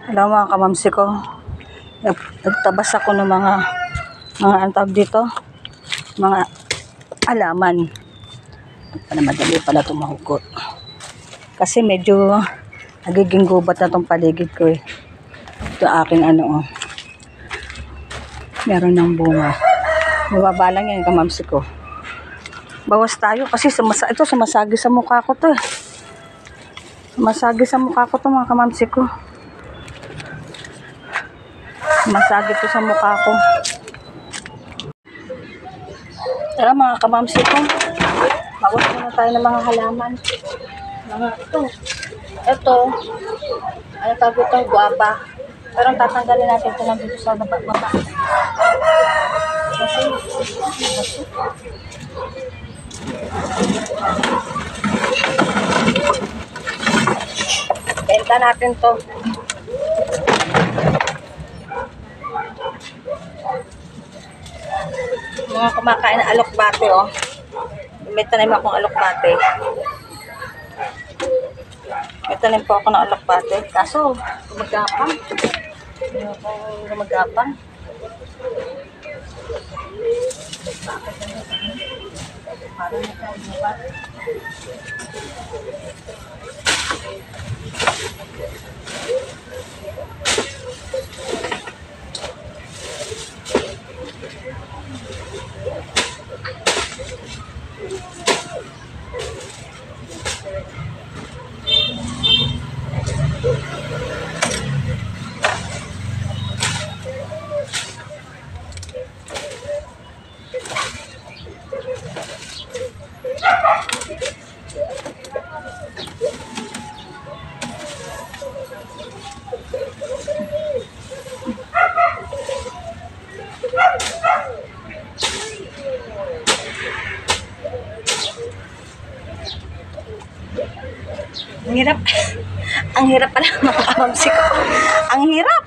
Hello mga kamamsi ko. Nagtabas ako ng mga ang tawag dito, mga alaman. Para madali pala tumahugot. Kasi medyo nagiging gubat na tong paligid ko eh. Ito aking meron ng bunga. Bumaba lang yan kamamsi ko. Bawas tayo kasi ito sumasagi sa mukha ko to eh. Sumasagi sa mukha ko to mga kamamsi ko. Masagit ko sa mukha ko. Tara mga kamamsi ko. Bawas muna tayo ng mga halaman. Mga ito. Ano tawag ito? Guaba. Pero tatanggalin natin ito lang dito sa baba. Kasi benta natin to. Mga kumakain na alokbate oh. May tanim akong alokbate. May tanim po ako ng alokbate. Kaso, gumagapang. Gumagapang. Ang hirap. Ang hirap pala mga kamamsi ko. Ang hirap.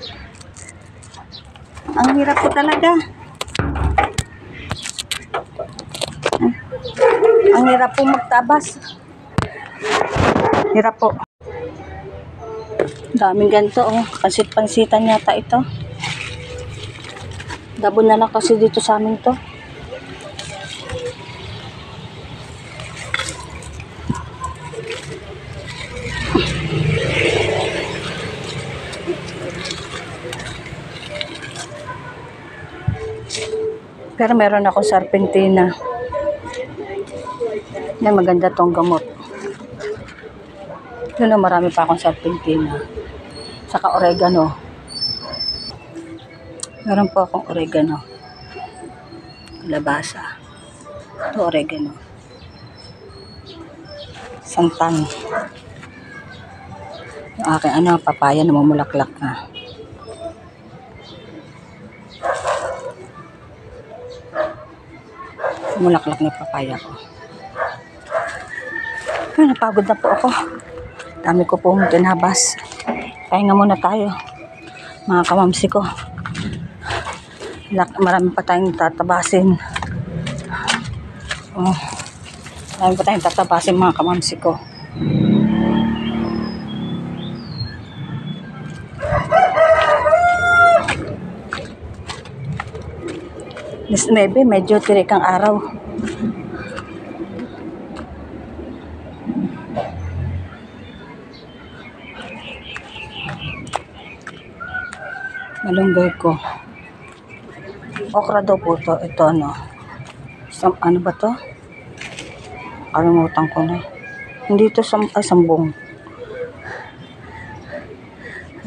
Ang hirap po talaga. Ang hirap po magtabas. Hirap po. Daming ganito oh. Pansit-pansitan yata ito. Dabo na lang kasi dito sa amin to. Pero meron ako serpentina. Yan, maganda tong gamot. Yun na, marami pa akong serpentina. Saka oregano. Meron po akong oregano. Kalabasa. Ito oregano. Santan. Yung aking papaya na mamulaklak na. Mulaklak na papaya ko. Ay, napagod na po ako. Dami ko pong tinabas. Pahinga muna tayo. Mga kamamsi ko. Marami pa tayong tatabasin. Oh, marami pa tayong tatabasin mga kamamsi ko. Maybe medyo tirik ang araw. Malunggay ko. Okra daw po to. Ito ano ba to? Kalimutan ko na. Hindi to sambong.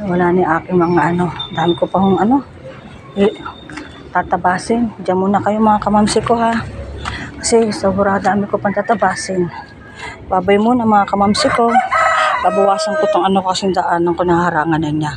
Wala ni aking mga dami ko pang tatabasin. Diyan muna kayo mga kamamsi ko ha. Kasi sobrang dami ko pang tatabasin. Babay muna mga kamamsi ko. Babawasan ko tong kasing daanan ko na harangan na niya.